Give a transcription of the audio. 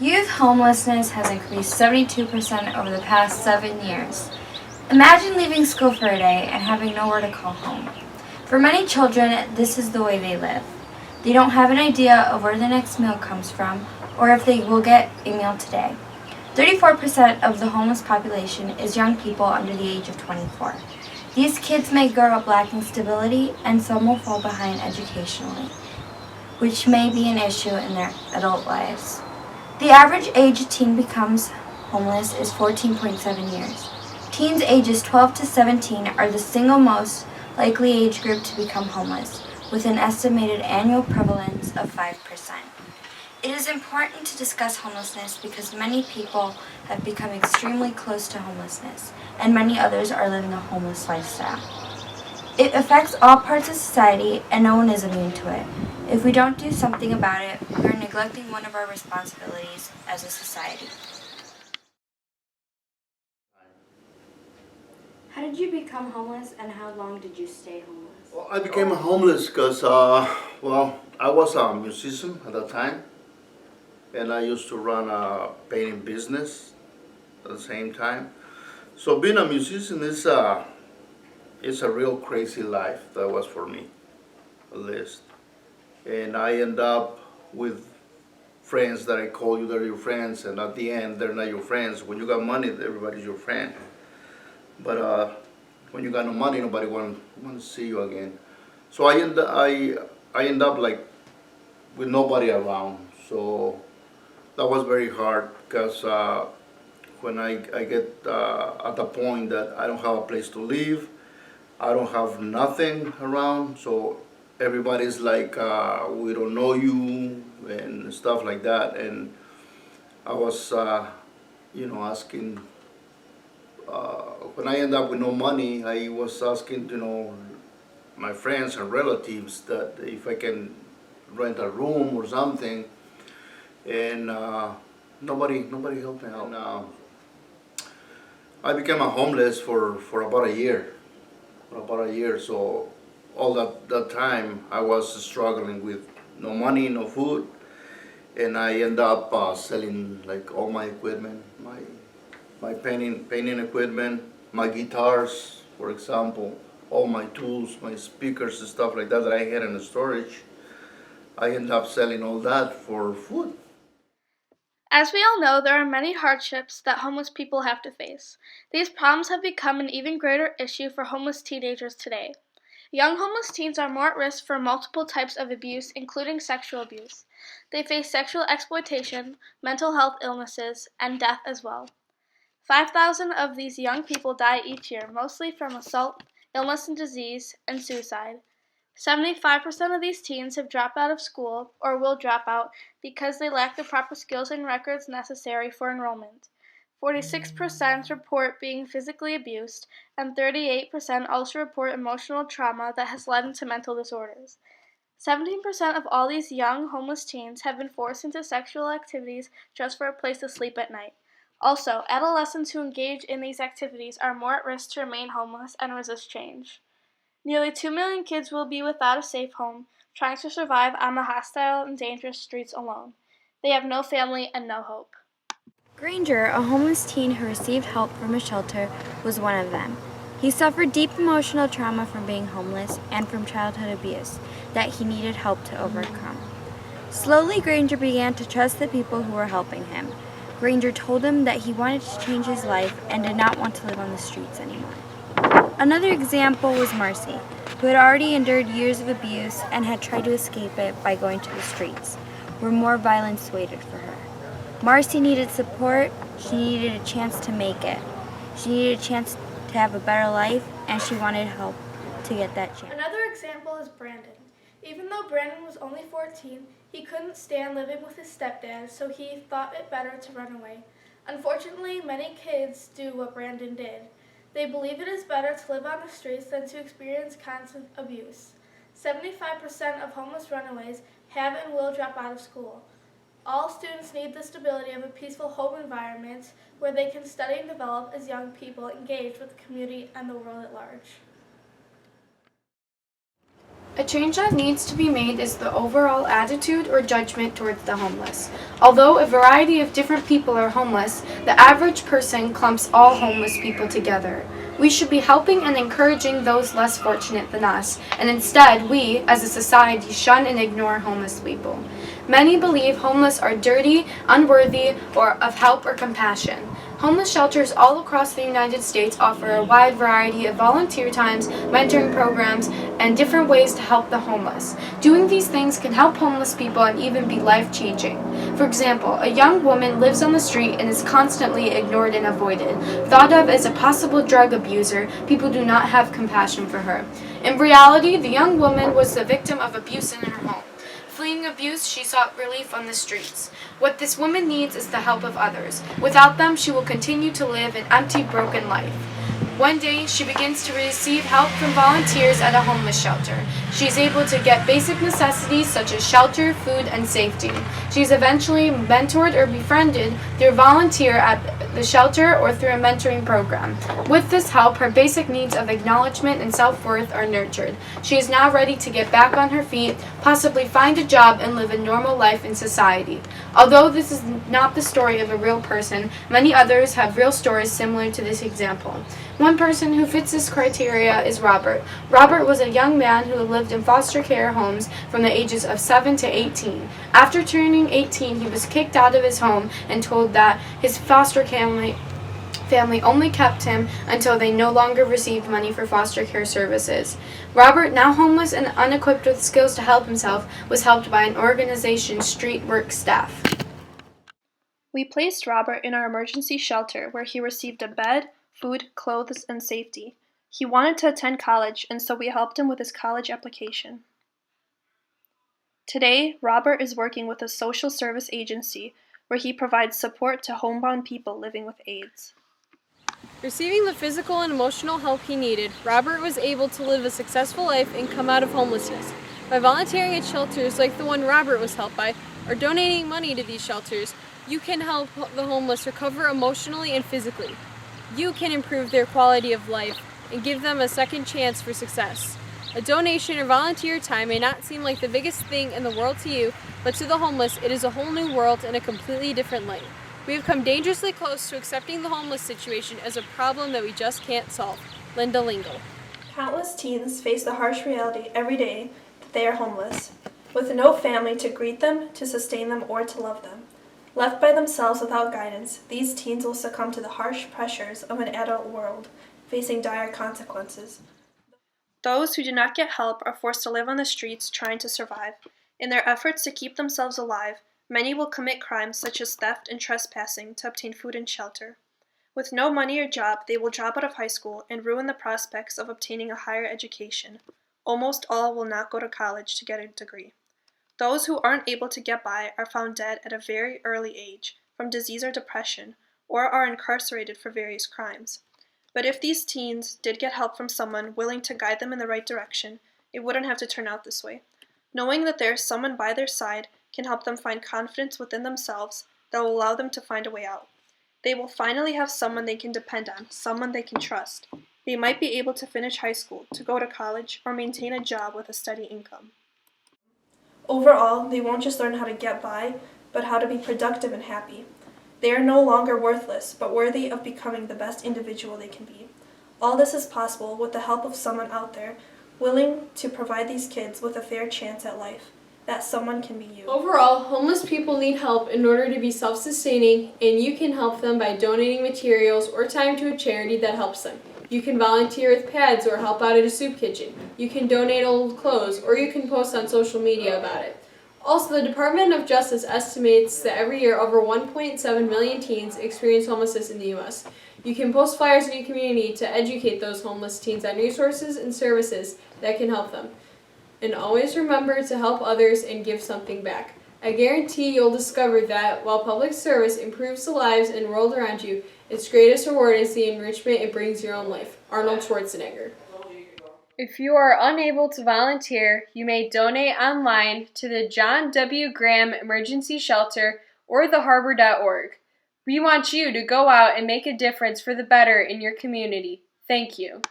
Youth homelessness has increased 72% over the past 7 years. Imagine leaving school for a day and having nowhere to call home. For many children, this is the way they live. They don't have an idea of where the next meal comes from or if they will get a meal today. 34% of the homeless population is young people under the age of 24. These kids may grow up lacking stability and some will fall behind educationally, which may be an issue in their adult lives. The average age a teen becomes homeless is 14.7 years. Teens ages 12 to 17 are the single most likely age group to become homeless, with an estimated annual prevalence of 5%. It is important to discuss homelessness because many people have become extremely close to homelessness, and many others are living a homeless lifestyle. It affects all parts of society, and no one is immune to it. If we don't do something about it, we are neglecting one of our responsibilities as a society. How did you become homeless, and how long did you stay homeless? Well, I became homeless because, I was a musician at that time, and I used to run a painting business at the same time. So being a musician is a real crazy life. That was for me, at least. And I end up with friends that I call you, they're your friends, and at the end, they're not your friends. When you got money, everybody's your friend. But when you got no money, nobody want to see you again. So I end up like with nobody around. So that was very hard because when I get at the point that I don't have a place to live, I don't have nothing around. So everybody's like, we don't know you and stuff like that. And I was, asking. When I end up with no money, I was asking, my friends and relatives that if I can rent a room or something, and nobody helped me out. And, I became a homeless for about a year. So all that time I was struggling with no money, no food, and I end up selling like all my equipment, my painting equipment, my guitars, for example, all my tools, my speakers and stuff like that I had in the storage. I end up selling all that for food. As we all know, there are many hardships that homeless people have to face. These problems have become an even greater issue for homeless teenagers today. Young homeless teens are more at risk for multiple types of abuse, including sexual abuse. They face sexual exploitation, mental health illnesses, and death as well. 5,000 of these young people die each year, mostly from assault, illness and disease, and suicide. 75% of these teens have dropped out of school or will drop out because they lack the proper skills and records necessary for enrollment. 46% report being physically abused, and 38% also report emotional trauma that has led into mental disorders. 17% of all these young homeless teens have been forced into sexual activities just for a place to sleep at night. Also, adolescents who engage in these activities are more at risk to remain homeless and resist change. Nearly 2 million kids will be without a safe home, trying to survive on the hostile and dangerous streets alone. They have no family and no hope. Granger, a homeless teen who received help from a shelter, was one of them. He suffered deep emotional trauma from being homeless and from childhood abuse that he needed help to overcome. Slowly, Granger began to trust the people who were helping him. Granger told him that he wanted to change his life and did not want to live on the streets anymore. Another example was Marcy, who had already endured years of abuse and had tried to escape it by going to the streets, where more violence waited for her. Marcy needed support, she needed a chance to make it. She needed a chance to have a better life, and she wanted help to get that chance. Another example is Brandon. Even though Brandon was only 14, he couldn't stand living with his stepdad, so he thought it better to run away. Unfortunately, many kids do what Brandon did. They believe it is better to live on the streets than to experience constant abuse. 75% of homeless runaways have and will drop out of school. All students need the stability of a peaceful home environment where they can study and develop as young people engaged with the community and the world at large. A change that needs to be made is the overall attitude or judgment towards the homeless. Although a variety of different people are homeless, the average person clumps all homeless people together. We should be helping and encouraging those less fortunate than us, and instead we, as a society, shun and ignore homeless people. Many believe homeless are dirty, unworthy, or of help or compassion. Homeless shelters all across the United States offer a wide variety of volunteer times, mentoring programs, and different ways to help the homeless. Doing these things can help homeless people and even be life-changing. For example, a young woman lives on the street and is constantly ignored and avoided. Thought of as a possible drug abuser, people do not have compassion for her. In reality, the young woman was the victim of abuse in her home. Fleeing abuse, she sought relief on the streets. What this woman needs is the help of others. Without them, she will continue to live an empty, broken life. One day, she begins to receive help from volunteers at a homeless shelter. She is able to get basic necessities such as shelter, food, and safety. She is eventually mentored or befriended through a volunteer at the shelter or through a mentoring program. With this help, her basic needs of acknowledgement and self-worth are nurtured. She is now ready to get back on her feet, possibly find a job, and live a normal life in society. Although this is not the story of a real person, many others have real stories similar to this example. One person who fits this criteria is Robert. Robert was a young man who lived in foster care homes from the ages of 7 to 18. After turning 18, he was kicked out of his home and told that his foster family only kept him until they no longer received money for foster care services. Robert, now homeless and unequipped with skills to help himself, was helped by an organization's street work staff. We placed Robert in our emergency shelter where he received a bed, food, clothes, and safety. He wanted to attend college, and so we helped him with his college application. Today, Robert is working with a social service agency where he provides support to homebound people living with AIDS. Receiving the physical and emotional help he needed, Robert was able to live a successful life and come out of homelessness. By volunteering at shelters like the one Robert was helped by, or donating money to these shelters, you can help the homeless recover emotionally and physically. You can improve their quality of life and give them a second chance for success. A donation or volunteer time may not seem like the biggest thing in the world to you, but to the homeless, it is a whole new world in a completely different light. We have come dangerously close to accepting the homeless situation as a problem that we just can't solve. Linda Lingle. Countless teens face the harsh reality every day that they are homeless, with no family to greet them, to sustain them, or to love them. Left by themselves without guidance, these teens will succumb to the harsh pressures of an adult world, facing dire consequences. Those who do not get help are forced to live on the streets trying to survive. In their efforts to keep themselves alive, many will commit crimes such as theft and trespassing to obtain food and shelter. With no money or job, they will drop out of high school and ruin the prospects of obtaining a higher education. Almost all will not go to college to get a degree. Those who aren't able to get by are found dead at a very early age from disease or depression, or are incarcerated for various crimes. But if these teens did get help from someone willing to guide them in the right direction, it wouldn't have to turn out this way. Knowing that there is someone by their side can help them find confidence within themselves that will allow them to find a way out. They will finally have someone they can depend on, someone they can trust. They might be able to finish high school, to go to college, or maintain a job with a steady income. Overall, they won't just learn how to get by, but how to be productive and happy. They are no longer worthless, but worthy of becoming the best individual they can be. All this is possible with the help of someone out there willing to provide these kids with a fair chance at life. That someone can be you. Overall, homeless people need help in order to be self-sustaining, and you can help them by donating materials or time to a charity that helps them. You can volunteer with pads or help out at a soup kitchen. You can donate old clothes, or you can post on social media about it. Also, the Department of Justice estimates that every year over 1.7 million teens experience homelessness in the U.S. You can post flyers in your community to educate those homeless teens on resources and services that can help them. And always remember to help others and give something back. I guarantee you'll discover that while public service improves the lives and world around you, its greatest reward is the enrichment it brings your own life. Arnold Schwarzenegger. If you are unable to volunteer, you may donate online to the John W. Graham Emergency Shelter or theharbor.org. We want you to go out and make a difference for the better in your community. Thank you.